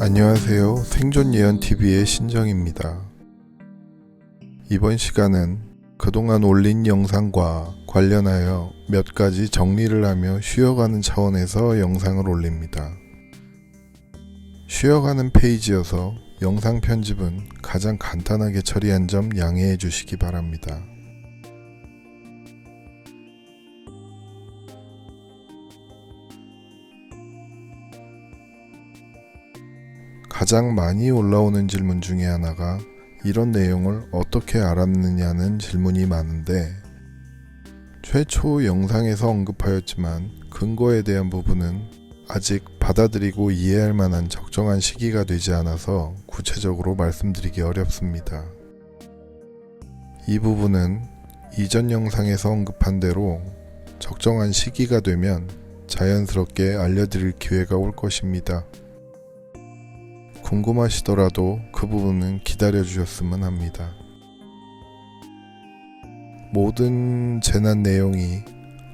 안녕하세요. 생존예언TV의 신정입니다. 이번 시간은 그동안 올린 영상과 관련하여 몇 가지 정리를 하며 쉬어가는 차원에서 영상을 올립니다. 쉬어가는 페이지여서 영상 편집은 가장 간단하게 처리한 점 양해해 주시기 바랍니다. 가장 많이 올라오는 질문 중에 하나가 이런 내용을 어떻게 알았느냐는 질문이 많은데, 최초 영상에서 언급하였지만 근거에 대한 부분은 아직 받아들이고 이해할 만한 적정한 시기가 되지 않아서 구체적으로 말씀드리기 어렵습니다. 이 부분은 이전 영상에서 언급한 대로 적정한 시기가 되면 자연스럽게 알려드릴 기회가 올 것입니다. 궁금하시더라도 그 부분은 기다려 주셨으면 합니다. 모든 재난 내용이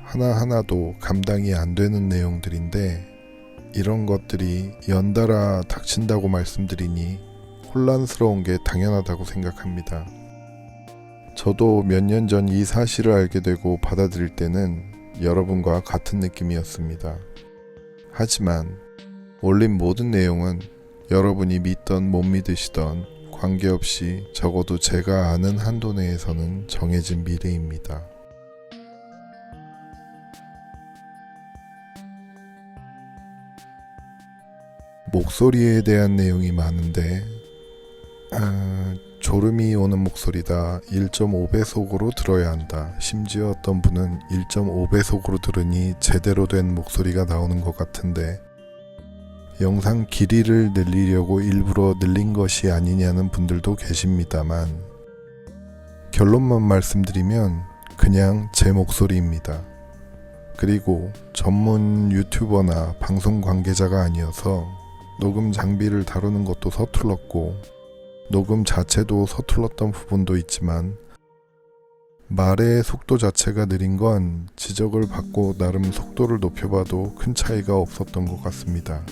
하나하나도 감당이 안 되는 내용들인데, 이런 것들이 연달아 닥친다고 말씀드리니 혼란스러운 게 당연하다고 생각합니다. 저도 몇 년 전 이 사실을 알게 되고 받아들일 때는 여러분과 같은 느낌이었습니다. 하지만 올린 모든 내용은 여러분이 믿던 못 믿으시던 관계없이 적어도 제가 아는 한도 내에서는 정해진 미래입니다. 목소리에 대한 내용이 많은데, 졸음이 오는 목소리다, 1.5배속으로 들어야 한다, 심지어 어떤 분은 1.5배속으로 들으니 제대로 된 목소리가 나오는 것 같은데 영상 길이를 늘리려고 일부러 늘린 것이 아니냐는 분들도 계십니다만, 결론만 말씀드리면 그냥 제 목소리입니다. 그리고 전문 유튜버나 방송 관계자가 아니어서 녹음 장비를 다루는 것도 서툴렀고 녹음 자체도 서툴렀던 부분도 있지만, 말의 속도 자체가 느린 건 지적을 받고 나름 속도를 높여봐도 큰 차이가 없었던 것 같습니다.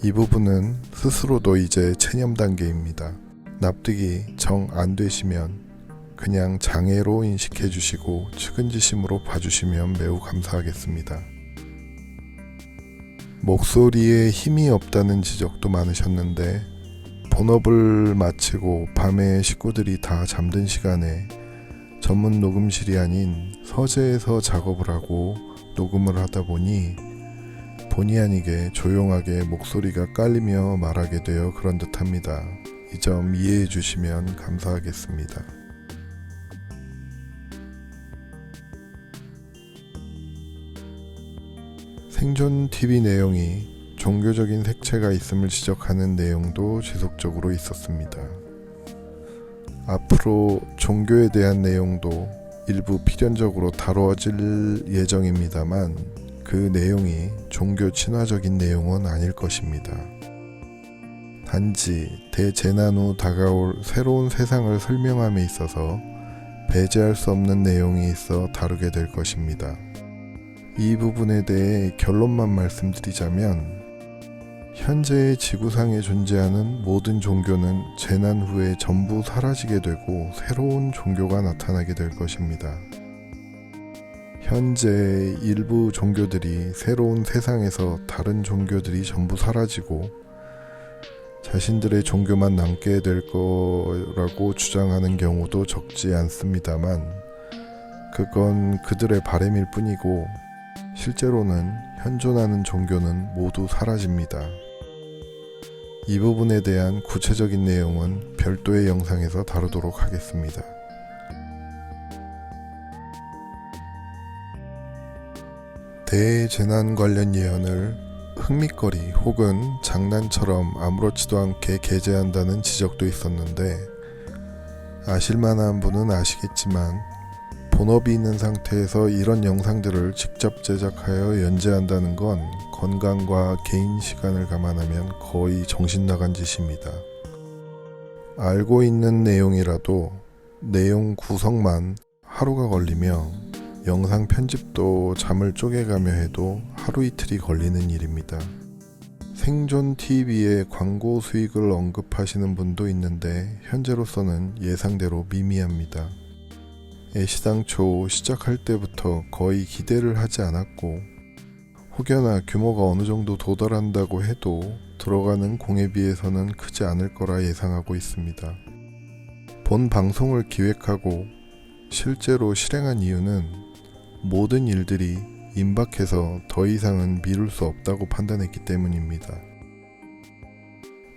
이 부분은 스스로도 이제 체념 단계입니다. 납득이 정 안 되시면 그냥 장애로 인식해 주시고 측은지심으로 봐주시면 매우 감사하겠습니다. 목소리에 힘이 없다는 지적도 많으셨는데, 본업을 마치고 밤에 식구들이 다 잠든 시간에 전문 녹음실이 아닌 서재에서 작업을 하고 녹음을 하다 보니 본의 아니게 조용하게 목소리가 깔리며 말하게 되어 그런 듯합니다. 이 점 이해해 주시면 감사하겠습니다. 생존TV 내용이 종교적인 색채가 있음을 지적하는 내용도 지속적으로 있었습니다. 앞으로 종교에 대한 내용도 일부 필연적으로 다뤄질 예정입니다만, 그 내용이 종교 친화적인 내용은 아닐 것입니다. 단지 대재난 후 다가올 새로운 세상을 설명함에 있어서 배제할 수 없는 내용이 있어 다루게 될 것입니다. 이 부분에 대해 결론만 말씀드리자면, 현재의 지구상에 존재하는 모든 종교는 재난 후에 전부 사라지게 되고 새로운 종교가 나타나게 될 것입니다. 현재 일부 종교들이 새로운 세상에서 다른 종교들이 전부 사라지고 자신들의 종교만 남게 될 거라고 주장하는 경우도 적지 않습니다만, 그건 그들의 바람일 뿐이고 실제로는 현존하는 종교는 모두 사라집니다. 이 부분에 대한 구체적인 내용은 별도의 영상에서 다루도록 하겠습니다. 대재난 관련 예언을 흥미거리 혹은 장난처럼 아무렇지도 않게 게재한다는 지적도 있었는데, 아실만한 분은 아시겠지만 본업이 있는 상태에서 이런 영상들을 직접 제작하여 연재한다는 건 건강과 개인 시간을 감안하면 거의 정신 나간 짓입니다. 알고 있는 내용이라도 내용 구성만 하루가 걸리며 영상 편집도 잠을 쪼개가며 해도 하루 이틀이 걸리는 일입니다. 생존 TV에 광고 수익을 언급하시는 분도 있는데 현재로서는 예상대로 미미합니다. 애시당초 시작할 때부터 거의 기대를 하지 않았고 혹여나 규모가 어느 정도 도달한다고 해도 들어가는 공에 비해서는 크지 않을 거라 예상하고 있습니다. 본 방송을 기획하고 실제로 실행한 이유는 모든 일들이 임박해서 더 이상은 미룰 수 없다고 판단했기 때문입니다.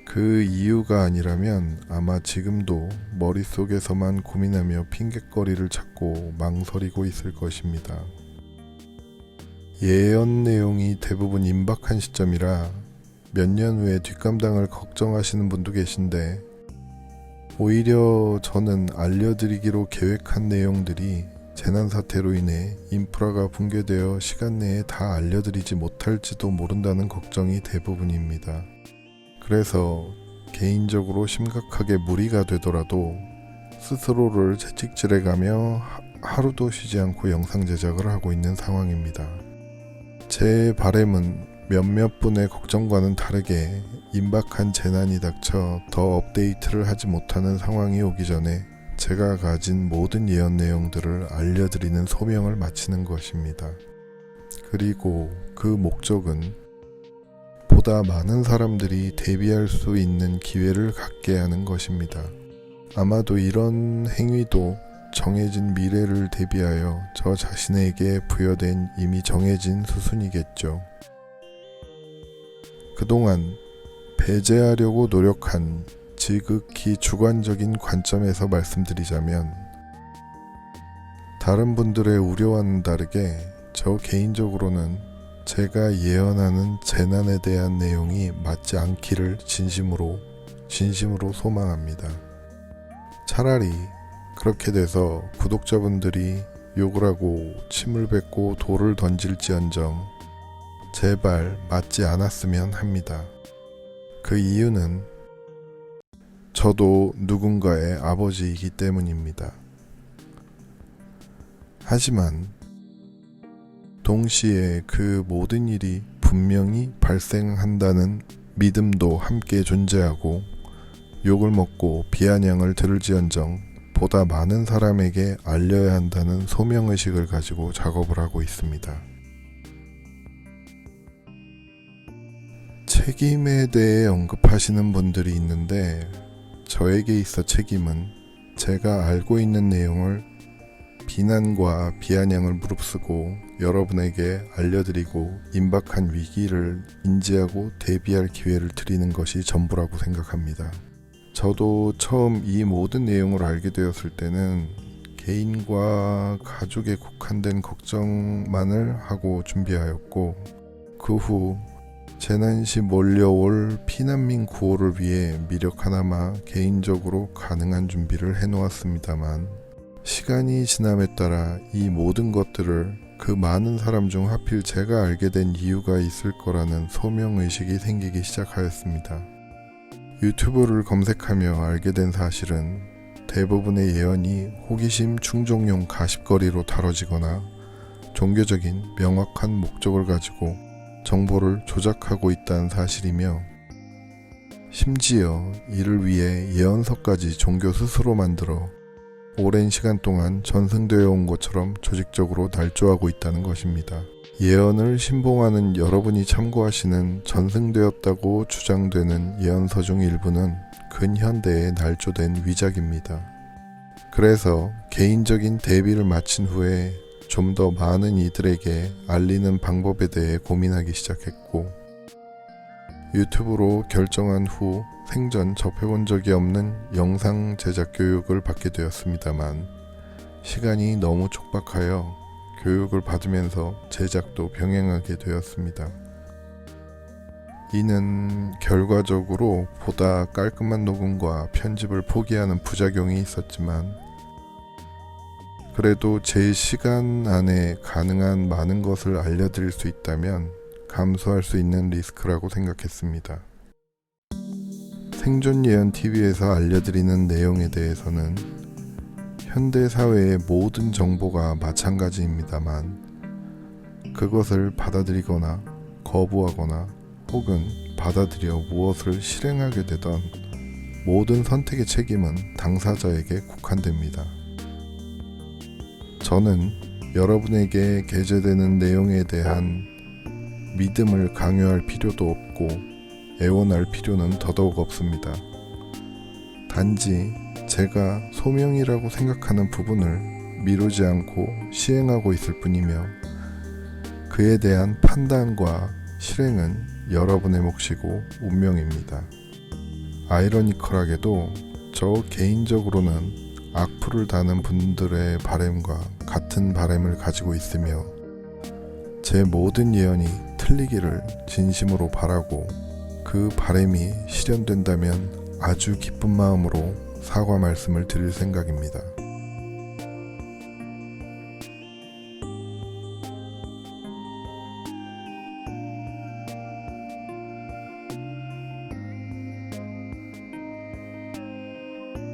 그 이유가 아니라면 아마 지금도 머릿속에서만 고민하며 핑곗거리를 찾고 망설이고 있을 것입니다. 예언 내용이 대부분 임박한 시점이라 몇 년 후에 뒷감당을 걱정하시는 분도 계신데 오히려 저는 알려드리기로 계획한 내용들이 재난사태로 인해 인프라가 붕괴되어 시간 내에 다 알려드리지 못할지도 모른다는 걱정이 대부분입니다. 그래서 개인적으로 심각하게 무리가 되더라도 스스로를 채찍질해가며 하루도 쉬지 않고 영상 제작을 하고 있는 상황입니다. 제 바람은 몇몇 분의 걱정과는 다르게 임박한 재난이 닥쳐 더 업데이트를 하지 못하는 상황이 오기 전에 제가 가진 모든 예언 내용들을 알려드리는 소명을 마치는 것입니다. 그리고 그 목적은 보다 많은 사람들이 대비할 수 있는 기회를 갖게 하는 것입니다. 아마도 이런 행위도 정해진 미래를 대비하여 저 자신에게 부여된 이미 정해진 수순이겠죠. 그동안 배제하려고 노력한 지극히 주관적인 관점에서 말씀드리자면 다른 분들의 우려와는 다르게 저 개인적으로는 제가 예언하는 재난에 대한 내용이 맞지 않기를 진심으로 소망합니다. 차라리 그렇게 돼서 구독자분들이 욕을 하고 침을 뱉고 돌을 던질지언정 제발 맞지 않았으면 합니다. 그 이유는 저도 누군가의 아버지이기 때문입니다. 하지만 동시에 그 모든 일이 분명히 발생한다는 믿음도 함께 존재하고 욕을 먹고 비아냥을 들을지언정 보다 많은 사람에게 알려야 한다는 소명의식을 가지고 작업을 하고 있습니다. 책임에 대해 언급하시는 분들이 있는데 저에게 있어 책임은 제가 알고 있는 내용을 비난과 비아냥을 무릅쓰고 여러분에게 알려드리고 임박한 위기를 인지하고 대비할 기회를 드리는 것이 전부라고 생각합니다. 저도 처음 이 모든 내용을 알게 되었을 때는 개인과 가족에 국한된 걱정만을 하고 준비하였고 그 후 재난 시 몰려올 피난민 구호를 위해 미력 하나마 개인적으로 가능한 준비를 해놓았습니다만 시간이 지남에 따라 이 모든 것들을 그 많은 사람 중 하필 제가 알게 된 이유가 있을 거라는 소명의식이 생기기 시작하였습니다. 유튜브를 검색하며 알게 된 사실은 대부분의 예언이 호기심 충족용 가십거리로 다뤄지거나 종교적인 명확한 목적을 가지고 정보를 조작하고 있다는 사실이며 심지어 이를 위해 예언서까지 종교 스스로 만들어 오랜 시간 동안 전승되어 온 것처럼 조직적으로 날조하고 있다는 것입니다. 예언을 신봉하는 여러분이 참고하시는 전승되었다고 주장되는 예언서 중 일부는 근현대에 날조된 위작입니다. 그래서 개인적인 대비를 마친 후에 좀 더 많은 이들에게 알리는 방법에 대해 고민하기 시작했고 유튜브로 결정한 후 생전 접해본 적이 없는 영상 제작 교육을 받게 되었습니다만 시간이 너무 촉박하여 교육을 받으면서 제작도 병행하게 되었습니다. 이는 결과적으로 보다 깔끔한 녹음과 편집을 포기하는 부작용이 있었지만 그래도 제 시간 안에 가능한 많은 것을 알려드릴 수 있다면 감수할 수 있는 리스크라고 생각했습니다. 생존 예언 TV에서 알려드리는 내용에 대해서는 현대 사회의 모든 정보가 마찬가지입니다만 그것을 받아들이거나 거부하거나 혹은 받아들여 무엇을 실행하게 되던 모든 선택의 책임은 당사자에게 국한됩니다. 저는 여러분에게 게재되는 내용에 대한 믿음을 강요할 필요도 없고 애원할 필요는 더더욱 없습니다. 단지 제가 소명이라고 생각하는 부분을 미루지 않고 시행하고 있을 뿐이며 그에 대한 판단과 실행은 여러분의 몫이고 운명입니다. 아이러니컬하게도 저 개인적으로는 악플을 다는 분들의 바램과 같은 바램을 가지고 있으며 제 모든 예언이 틀리기를 진심으로 바라고 그 바램이 실현된다면 아주 기쁜 마음으로 사과 말씀을 드릴 생각입니다.